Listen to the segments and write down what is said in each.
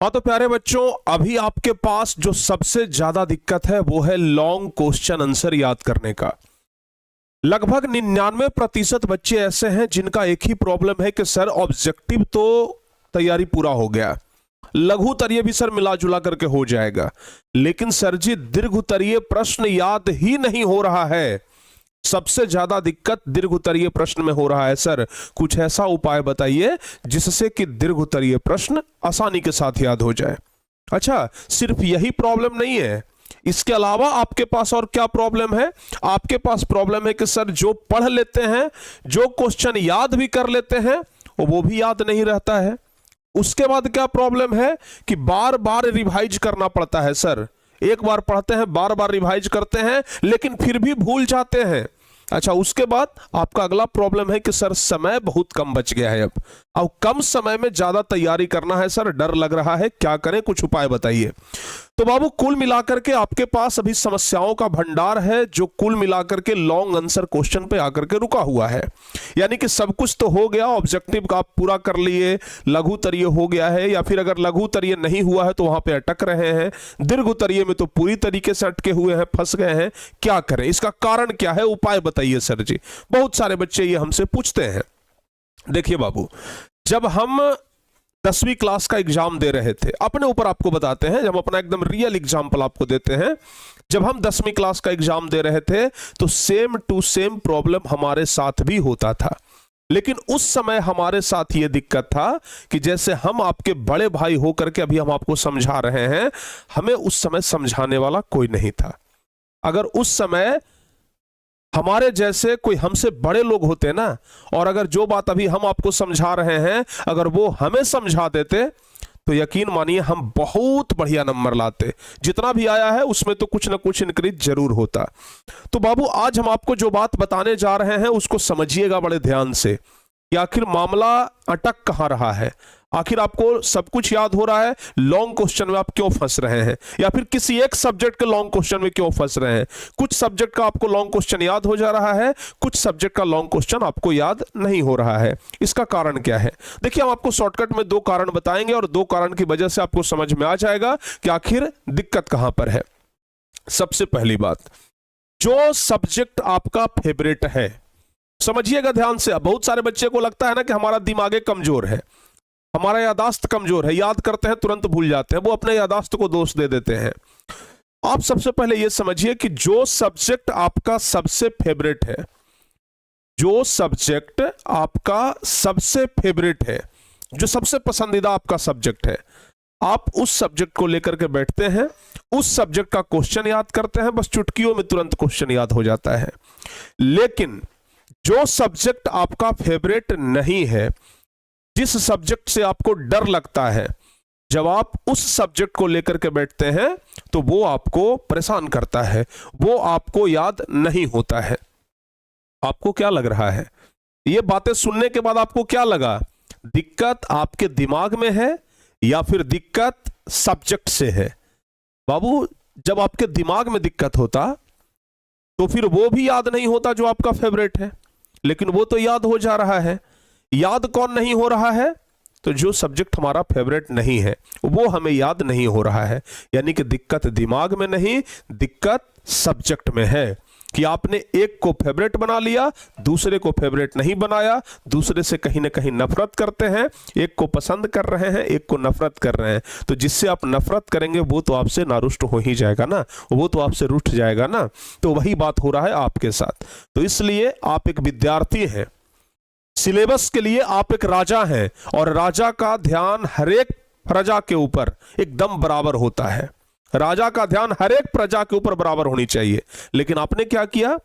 हाँ तो प्यारे बच्चों, अभी आपके पास जो सबसे ज्यादा दिक्कत है वो है लॉन्ग क्वेश्चन आंसर याद करने का। लगभग 99% बच्चे ऐसे हैं जिनका एक ही प्रॉब्लम है कि सर ऑब्जेक्टिव तो तैयारी पूरा हो गया, लघु उत्तरीय भी सर मिला जुला करके हो जाएगा, लेकिन सर जी दीर्घ उत्तरीय प्रश्न याद ही नहीं हो रहा है। सबसे ज्यादा दिक्कत दीर्घ उत्तरीय प्रश्न में हो रहा है। सर कुछ ऐसा उपाय बताइए जिससे कि दीर्घ उत्तरीय प्रश्न आसानी के साथ याद हो जाए। अच्छा, सिर्फ यही प्रॉब्लम नहीं है, इसके अलावा आपके पास और क्या प्रॉब्लम है? आपके पास प्रॉब्लम है कि सर जो पढ़ लेते हैं, जो क्वेश्चन याद भी कर लेते हैं, वो भी याद नहीं रहता है। उसके बाद क्या प्रॉब्लम है कि बार बार रिवाइज करना पड़ता है। सर एक बार पढ़ते हैं, बार बार रिवाइज करते हैं, लेकिन फिर भी भूल जाते हैं। अच्छा, उसके बाद आपका अगला प्रॉब्लम है कि सर समय बहुत कम बच गया है, अब कम समय में ज्यादा तैयारी करना है, सर डर लग रहा है, क्या करें, कुछ उपाय बताइए। तो बाबू कुल मिलाकर के आपके पास अभी समस्याओं का भंडार है जो कुल मिलाकर के लॉन्ग आंसर क्वेश्चन पे आकर के रुका हुआ है। यानी कि सब कुछ तो हो गया, ऑब्जेक्टिव का आप पूरा कर लिए, लघु उत्तरीय हो गया है, या फिर अगर लघु उत्तरीय नहीं हुआ है तो वहां पे अटक रहे हैं, दीर्घ उत्तरीय में तो पूरी तरीके से अटके हुए हैं, फंस गए हैं। क्या करें, इसका कारण क्या है, उपाय बताइए सर जी। बहुत सारे बच्चे ये हमसे पूछते हैं। देखिए बाबू, जब हम 10वीं क्लास का एग्जाम दे रहे थे, अपने ऊपर आपको बताते हैं, जब अपना एकदम रियल एग्जाम्पल आपको देते हैं, जब हम 10वीं क्लास का एग्जाम दे रहे थे तो सेम टू सेम प्रॉब्लम हमारे साथ भी होता था। लेकिन उस समय हमारे साथ ये दिक्कत था कि जैसे हम आपके बड़े भाई होकर के अभी हम आपको समझा रहे हैं, हमें उस समय समझाने वाला कोई नहीं था। अगर उस समय हमारे जैसे कोई हमसे बड़े लोग होते ना, और अगर जो बात अभी हम आपको समझा रहे हैं अगर वो हमें समझा देते तो यकीन मानिए हम बहुत बढ़िया नंबर लाते। जितना भी आया है उसमें तो कुछ ना कुछ इंक्रीज जरूर होता। तो बाबू आज हम आपको जो बात बताने जा रहे हैं उसको समझिएगा बड़े ध्यान से कि आखिर मामला अटक कहां रहा है। आखिर आपको सब कुछ याद हो रहा है, लॉन्ग क्वेश्चन में आप क्यों फंस रहे हैं, या फिर किसी एक सब्जेक्ट के लॉन्ग क्वेश्चन में क्यों फंस रहे हैं। कुछ सब्जेक्ट का आपको लॉन्ग क्वेश्चन याद हो जा रहा है, कुछ सब्जेक्ट का लॉन्ग क्वेश्चन आपको याद नहीं हो रहा है। इसका कारण क्या है? देखिए, हम आपको शॉर्टकट में 2 कारण बताएंगे और 2 कारण की वजह से आपको समझ में आ जाएगा कि आखिर दिक्कत कहां पर है। सबसे पहली बात, जो सब्जेक्ट आपका फेवरेट है, समझिएगा ध्यान से। अब बहुत सारे बच्चे को लगता है ना कि हमारा दिमाग कमजोर है, हमारा यादाश्त कमजोर है, याद करते हैं तुरंत भूल जाते हैं, वो अपने यादाश्त को दोष दे देते हैं। आप सबसे पहले यह समझिए कि जो सब्जेक्ट आपका सबसे फेवरेट है, जो सब्जेक्ट आपका सबसे फेवरेट है, जो सबसे पसंदीदा आपका सब्जेक्ट है, आप उस सब्जेक्ट को लेकर के बैठते हैं, उस सब्जेक्ट का क्वेश्चन याद करते हैं, बस चुटकियों में तुरंत क्वेश्चन याद हो जाता है। लेकिन जो सब्जेक्ट आपका फेवरेट नहीं है, जिस सब्जेक्ट से आपको डर लगता है, जब आप उस सब्जेक्ट को लेकर के बैठते हैं तो वो आपको परेशान करता है, वो आपको याद नहीं होता है। आपको क्या लग रहा है? ये बातें सुनने के बाद आपको क्या लगा? दिक्कत आपके दिमाग में है या फिर दिक्कत सब्जेक्ट से है? बाबू, जब आपके दिमाग में दिक्कत होता तो फिर वो भी याद नहीं होता जो आपका फेवरेट है, लेकिन वो तो याद हो जा रहा है। याद कौन नहीं हो रहा है? तो जो सब्जेक्ट हमारा फेवरेट नहीं है वो हमें याद नहीं हो रहा है। यानी कि दिक्कत दिमाग में नहीं, दिक्कत सब्जेक्ट में है कि आपने एक को फेवरेट बना लिया, दूसरे को फेवरेट नहीं बनाया, दूसरे से कहीं ना कहीं नफरत करते हैं, एक को पसंद कर रहे हैं, एक को नफरत कर रहे हैं। तो जिससे आप नफरत करेंगे वो तो आपसे नारुष्ट हो ही जाएगा ना, वो तो आपसे रूठ जाएगा ना। तो वही बात हो रहा है आपके साथ। तो इसलिए आप एक विद्यार्थी हैं, सिलेबस के लिए आप एक राजा हैं, और राजा का ध्यान हर एक प्रजा के ऊपर एकदम बराबर होता है। राजा का ध्यान हर एक प्रजा के ऊपर बराबर होनी चाहिए। लेकिन आपने क्या किया?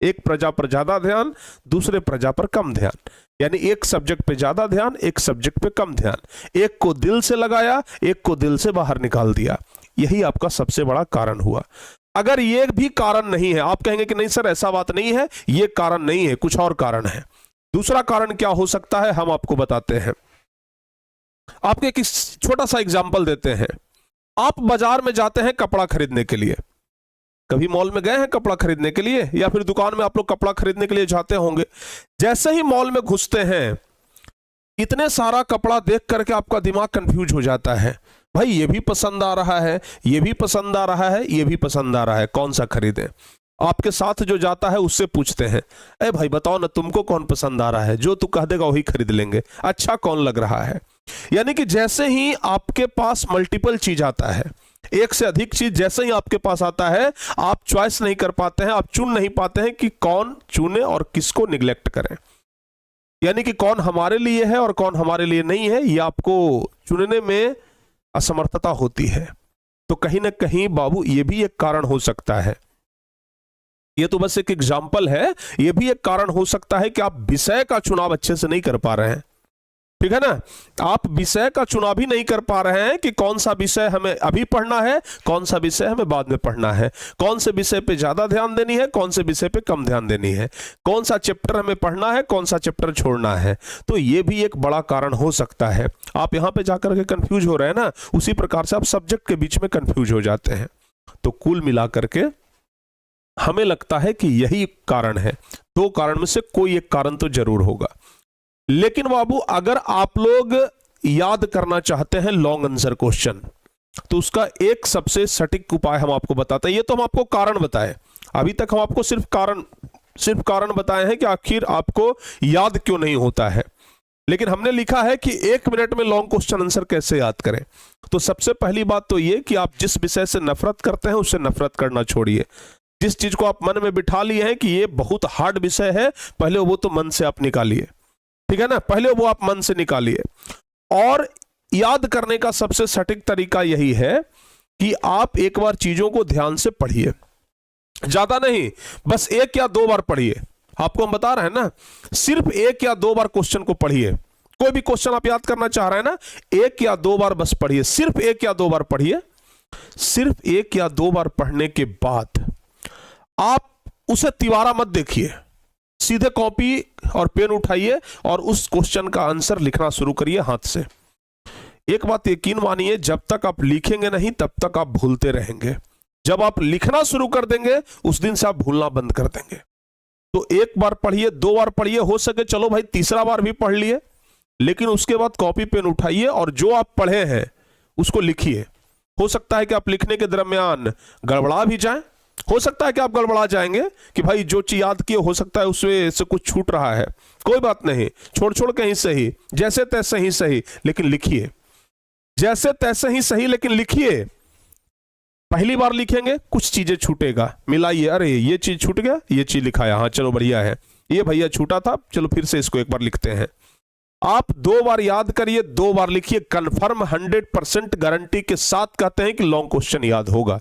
एक प्रजा पर ज्यादा ध्यान, दूसरे प्रजा पर कम ध्यान, यानी एक सब्जेक्ट पे ज्यादा ध्यान, एक सब्जेक्ट पे कम ध्यान। एक को दिल से लगाया, एक को दिल से बाहर निकाल दिया। यही आपका सबसे बड़ा कारण हुआ। अगर ये भी कारण नहीं है, आप कहेंगे कि नहीं सर ऐसा बात नहीं है, ये कारण नहीं है, कुछ और कारण है। दूसरा कारण क्या हो सकता है, हम आपको बताते हैं। आपके एक छोटा सा एग्जाम्पल देते हैं। आप बाजार में जाते हैं कपड़ा खरीदने के लिए, कभी मॉल में गए हैं कपड़ा खरीदने के लिए, या फिर दुकान में आप लोग कपड़ा खरीदने के लिए जाते होंगे। जैसे ही मॉल में घुसते हैं इतने सारा कपड़ा देख करके आपका दिमाग कंफ्यूज हो जाता है, भाई ये भी पसंद आ रहा है, ये भी पसंद आ रहा है, ये भी पसंद आ रहा है, कौन सा खरीदें। आपके साथ जो जाता है उससे पूछते हैं, ए भाई बताओ ना तुमको कौन पसंद आ रहा है, जो तू कह देगा वही खरीद लेंगे, अच्छा कौन लग रहा है। यानी कि जैसे ही आपके पास मल्टीपल चीज आता है, एक से अधिक चीज जैसे ही आपके पास आता है, आप चॉइस नहीं कर पाते हैं, आप चुन नहीं पाते हैं कि कौन चुने और किसको निग्लेक्ट करें। यानी कि कौन हमारे लिए है और कौन हमारे लिए नहीं है, ये आपको चुनने में असमर्थता होती है। तो कहीं ना कहीं बाबू ये भी एक कारण हो सकता है, ये तो बस एक एग्जाम्पल है, ये भी एक कारण हो सकता है कि आप विषय का चुनाव अच्छे से नहीं कर पा रहे हैं, ठीक है ना। आप विषय का चुनाव ही नहीं कर पा रहे हैं कि कौन सा विषय हमें अभी पढ़ना है, कौन सा विषय हमें बाद में पढ़ना है, कौन से विषय पे ज्यादा ध्यान देनी है, कौन से विषय पे कम ध्यान देनी है, कौन सा चैप्टर हमें पढ़ना है, कौन सा चैप्टर छोड़ना है। तो ये भी एक बड़ा कारण हो सकता है। आप यहां पे जाकर के कंफ्यूज हो रहे हैं ना, उसी प्रकार से आप सब्जेक्ट के बीच में कंफ्यूज हो जाते हैं। तो कुल मिलाकर के हमें लगता है कि यही कारण है, दो कारण में से कोई एक कारण तो जरूर होगा। लेकिन बाबू अगर आप लोग याद करना चाहते हैं लॉन्ग आंसर क्वेश्चन, तो उसका एक सबसे सटीक उपाय हम आपको बताते हैं। ये तो हम आपको कारण बताए, अभी तक हम आपको सिर्फ कारण बताए हैं कि आखिर आपको याद क्यों नहीं होता है। लेकिन हमने लिखा है कि 1 मिनट में लॉन्ग क्वेश्चन आंसर कैसे याद करें। तो सबसे पहली बात तो ये कि आप जिस विषय से नफरत करते हैं उससे नफरत करना छोड़िए। जिस चीज को आप मन में बिठा लिए हैं कि ये बहुत हार्ड विषय है, पहले वो तो मन से आप निकालिए, ठीक है ना, पहले वो आप मन से निकालिए। और याद करने का सबसे सटीक तरीका यही है कि आप एक बार चीजों को ध्यान से पढ़िए, ज्यादा नहीं, बस 1 या 2 बार पढ़िए। आपको हम बता रहे हैं ना, सिर्फ 1 या 2 बार क्वेश्चन को पढ़िए। कोई भी क्वेश्चन आप याद करना चाह रहे हैं ना, 1 या 2 बार बस पढ़िए, सिर्फ 1 या 2 बार पढ़िए। सिर्फ 1 या 2 बार पढ़ने के बाद आप उसे तिवारा मत देखिए, सीधे कॉपी और पेन उठाइए और उस क्वेश्चन का आंसर लिखना शुरू करिए हाथ से। एक बात यकीन मानिए, जब तक आप लिखेंगे नहीं तब तक आप भूलते रहेंगे। जब आप लिखना शुरू कर देंगे उस दिन से आप भूलना बंद कर देंगे। तो 1 बार पढ़िए, 2 बार पढ़िए, हो सके चलो भाई तीसरा बार भी पढ़ लिए, लेकिन उसके बाद कॉपी पेन उठाइए और जो आप पढ़े हैं उसको लिखिए। हो सकता है कि आप लिखने के दरमियान गड़बड़ा भी जाएं, हो सकता है कि आप गड़बड़ा जाएंगे कि भाई जो चीज याद किए हो सकता है उसमें से कुछ छूट रहा है, कोई बात नहीं, छोड़ के ही सही, जैसे तैसे ही सही, लेकिन लिखिए। जैसे तैसे ही सही लेकिन लिखिए। पहली बार लिखेंगे कुछ चीजें छूटेगा, मिलाइए, अरे ये चीज छूट गया, ये चीज लिखाया, हाँ चलो बढ़िया है, ये भैया छूटा था, चलो फिर से इसको एक बार लिखते हैं। आप 2 बार याद करिए, 2 बार लिखिए, कंफर्म 100% गारंटी के साथ कहते हैं कि लॉन्ग क्वेश्चन याद होगा,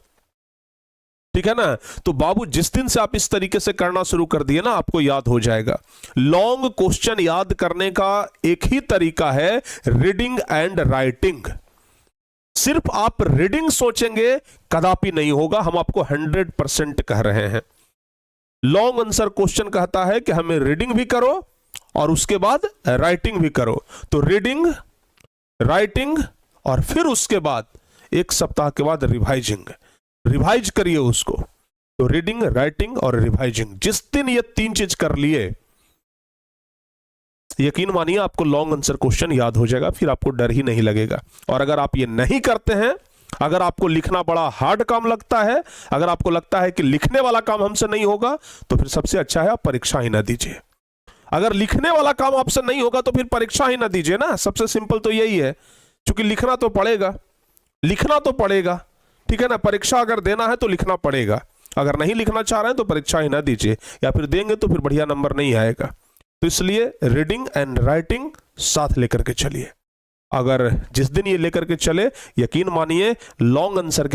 ठीक है ना। तो बाबू जिस दिन से आप इस तरीके से करना शुरू कर दिए ना, आपको याद हो जाएगा। लॉन्ग क्वेश्चन याद करने का एक ही तरीका है, रीडिंग एंड राइटिंग। सिर्फ आप रीडिंग सोचेंगे कदापि नहीं होगा, हम आपको 100% कह रहे हैं। लॉन्ग आंसर क्वेश्चन कहता है कि हमें रीडिंग भी करो और उसके बाद राइटिंग भी करो। तो रीडिंग, राइटिंग और फिर उसके बाद 1 सप्ताह के बाद रिवाइज करिए उसको। तो रीडिंग, राइटिंग और रिवाइजिंग, जिस दिन ये 3 चीज कर लिए, यकीन मानिए आपको लॉन्ग आंसर क्वेश्चन याद हो जाएगा, फिर आपको डर ही नहीं लगेगा। और अगर आप ये नहीं करते हैं, अगर आपको लिखना बड़ा हार्ड काम लगता है, अगर आपको लगता है कि लिखने वाला काम हमसे नहीं होगा, तो फिर सबसे अच्छा है आप परीक्षा ही ना दीजिए। अगर लिखने वाला काम आपसे नहीं होगा तो फिर परीक्षा ही ना दीजिए ना, सबसे सिंपल तो यही है। क्योंकि लिखना तो पड़ेगा, ठीक है ना। परीक्षा अगर देना है तो लिखना पड़ेगा, अगर नहीं लिखना चाह रहे हैं तो परीक्षा ही ना दीजिए, या फिर देंगे तो फिर बढ़िया नंबर नहीं आएगा। तो इसलिए रीडिंग एंड राइटिंग साथ लेकर के चलिए। अगर जिस दिन ये लेकर के चले, यकीन मानिए लॉन्ग आंसर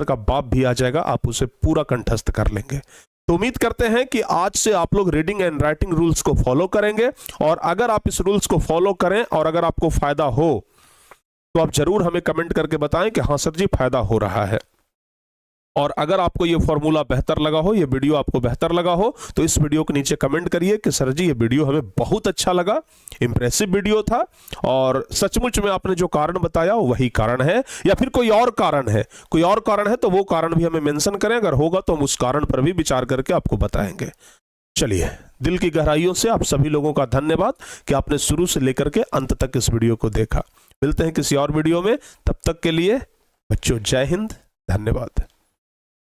का बाप भी आ जाएगा, आप उसे पूरा कंठस्थ कर लेंगे। तो उम्मीद करते हैं कि आज से आप लोग रीडिंग एंड राइटिंग रूल्स को फॉलो करेंगे, और अगर आप इस रूल्स को फॉलो करें और अगर आपको फायदा हो तो आप जरूर हमें कमेंट करके बताएं कि हाँ सर जी फायदा हो रहा है। और अगर आपको ये फॉर्मूला बेहतर लगा हो, ये वीडियो आपको बेहतर लगा हो, तो इस वीडियो के नीचे कमेंट करिए कि सर जी ये वीडियो हमें बहुत अच्छा लगा, इंप्रेसिव वीडियो था, और सचमुच में आपने जो कारण बताया वही कारण है, या फिर कोई और कारण है तो वो कारण भी हमें मेंशन करें, अगर होगा तो हम उस कारण पर भी विचार करके आपको बताएंगे। चलिए दिल की गहराइयों से आप सभी लोगों का धन्यवाद कि आपने शुरू से लेकर के अंत तक इस वीडियो को देखा। मिलते हैं किसी और वीडियो में, तब तक के लिए बच्चों जय हिंद, धन्यवाद।